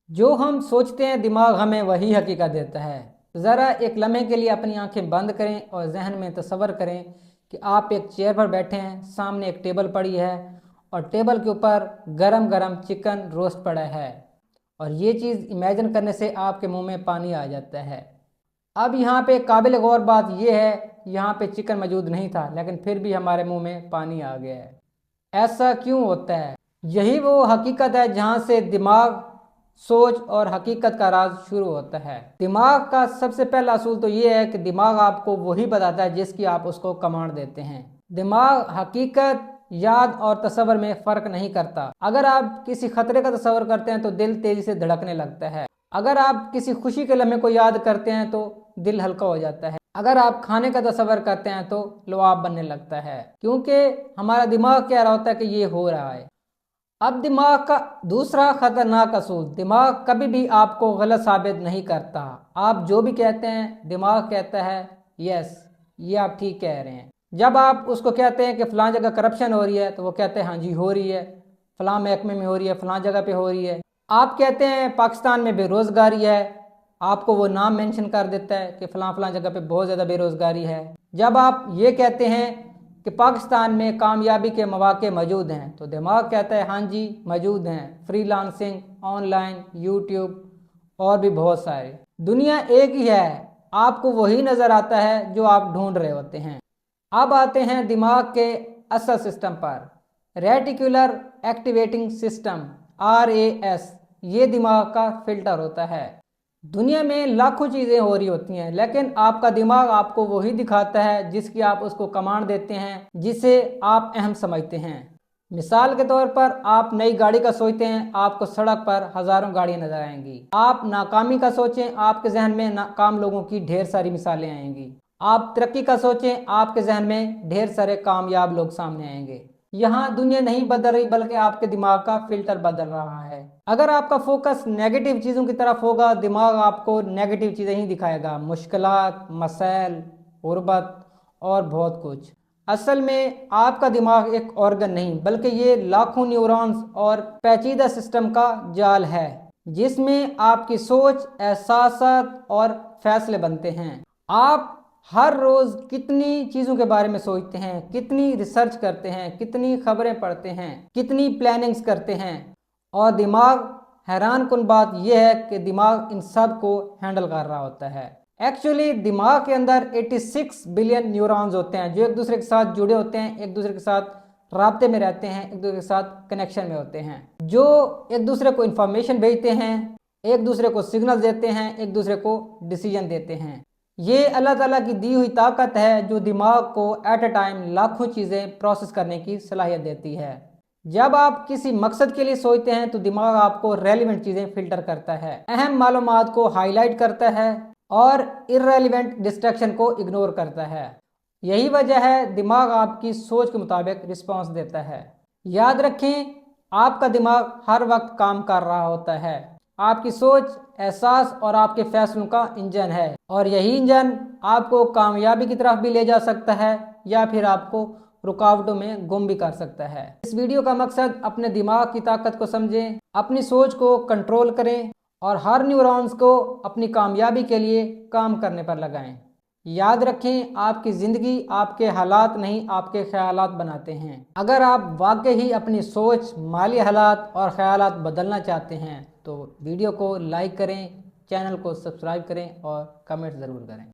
जो हम सोचते हैं दिमाग हमें वही हकीकत देता है। ज़रा एक लम्हे के लिए अपनी आंखें बंद करें और जहन में तसव्वुर करें कि आप एक चेयर पर बैठे हैं, सामने एक टेबल पड़ी है और टेबल के ऊपर गरम गरम चिकन रोस्ट पड़ा है। और ये चीज़ इमेजिन करने से आपके मुंह में पानी आ जाता है। अब यहाँ पे काबिल गौर बात यह है, यहाँ पे चिकन मौजूद नहीं था लेकिन फिर भी हमारे मुंह में पानी आ गया है। ऐसा क्यों होता है? यही वो हकीकत है जहाँ से दिमाग, सोच और हकीकत का राज शुरू होता है। दिमाग का सबसे पहला असूल तो ये है कि दिमाग आपको वही बताता है जिसकी आप उसको कमांड देते हैं। दिमाग हकीकत, याद और तसव्वुर में फ़र्क नहीं करता। अगर आप किसी खतरे का तसव्वुर करते हैं तो दिल तेजी से धड़कने लगता है। अगर आप किसी खुशी के लम्हे को याद करते हैं तो दिल हल्का हो जाता है। अगर आप खाने का तसव्वुर करते हैं तो लुआब बनने लगता है, क्योंकि हमारा दिमाग कह रहा होता है कि ये हो रहा है। अब दिमाग का दूसरा खतरनाक असूल, दिमाग कभी भी आपको गलत साबित नहीं करता। आप जो भी कहते हैं दिमाग कहता है यस, ये आप ठीक कह रहे हैं। जब आप उसको कहते हैं कि फ़लाँ जगह करप्शन हो रही है तो वो कहते हैं हाँ जी हो रही है, फ़लाँ महकमे में हो रही है, फ़लाँ जगह पे हो रही है। आप कहते हैं पाकिस्तान में बेरोज़गारी है, आपको वो नाम मेंशन कर देता है कि फ़लाँ फ़लाँ जगह पे बहुत ज़्यादा बेरोज़गारी है। जब आप ये कहते हैं कि पाकिस्तान में कामयाबी के मौके मौजूद हैं तो दिमाग कहता है हाँ जी मौजूद हैं, फ्रीलांसिंग, ऑनलाइन, यूट्यूब और भी बहुत सारे। दुनिया एक ही है, आपको वही नज़र आता है जो आप ढूंढ रहे होते हैं। अब आते हैं दिमाग के असल सिस्टम पर, रेटिकुलर एक्टिवेटिंग सिस्टम, RAS। ये दिमाग का फिल्टर होता है। दुनिया में लाखों चीज़ें हो रही होती हैं लेकिन आपका दिमाग आपको वही दिखाता है जिसकी आप उसको कमांड देते हैं, जिसे आप अहम समझते हैं। मिसाल के तौर पर आप नई गाड़ी का सोचते हैं, आपको सड़क पर हज़ारों गाड़ियां नजर आएंगी। आप नाकामी का सोचें, आपके जहन में नाकाम लोगों की ढेर सारी मिसालें आएंगी। आप तरक्की का सोचें, आपके जहन में ढेर सारे कामयाब लोग सामने आएंगे। यहाँ दुनिया नहीं बदल रही बल्कि आपके दिमाग का फिल्टर बदल रहा है। अगर आपका फोकस नेगेटिव चीज़ों की तरफ होगा, दिमाग आपको नेगेटिव चीज़ें ही दिखाएगा, मुश्किलात, मसैल, गुर्बत और बहुत कुछ। असल में आपका दिमाग एक ऑर्गन नहीं बल्कि ये लाखों न्यूरॉन्स और पेचीदा सिस्टम का जाल है जिसमें आपकी सोच, एहसासात और फैसले बनते हैं। आप हर रोज़ कितनी चीज़ों के बारे में सोचते हैं, कितनी रिसर्च करते हैं, कितनी खबरें पढ़ते हैं, कितनी प्लानिंग्स करते हैं। और दिमाग, हैरान कुन बात यह है कि दिमाग इन सब को हैंडल कर रहा होता है। एक्चुअली दिमाग के अंदर 86 बिलियन न्यूरॉन्स होते हैं जो एक दूसरे के साथ जुड़े होते हैं, एक दूसरे के साथ राब्ते में रहते हैं, एक दूसरे के साथ कनेक्शन में होते हैं, जो एक दूसरे को इंफॉर्मेशन भेजते हैं, एक दूसरे को सिग्नल देते हैं, एक दूसरे को डिसीजन देते हैं। ये अल्लाह ताला की दी हुई ताकत है जो दिमाग को एट अ टाइम लाखों चीज़ें प्रोसेस करने की सलाहियत देती है। जब आप किसी मकसद के लिए सोचते हैं तो दिमाग आपको रेलिवेंट चीज़ें फिल्टर करता है, अहम मालूमात को हाईलाइट करता है और इर्रेलिवेंट डिस्ट्रैक्शन को इग्नोर करता है। यही वजह है दिमाग आपकी सोच के मुताबिक रिस्पॉन्स देता है। याद रखें, आपका दिमाग हर वक्त काम कर रहा होता है। आपकी सोच, एहसास और आपके फैसलों का इंजन है और यही इंजन आपको कामयाबी की तरफ भी ले जा सकता है या फिर आपको रुकावटों में गुम भी कर सकता है। इस वीडियो का मकसद अपने दिमाग की ताकत को समझें, अपनी सोच को कंट्रोल करें और हर न्यूरॉन्स को अपनी कामयाबी के लिए काम करने पर लगाएं। याद रखें, आपकी ज़िंदगी आपके हालात नहीं आपके ख्यालात बनाते हैं। अगर आप वाकई ही अपनी सोच, माली हालात और ख्यालात बदलना चाहते हैं तो वीडियो को लाइक करें, चैनल को सब्सक्राइब करें और कमेंट ज़रूर करें।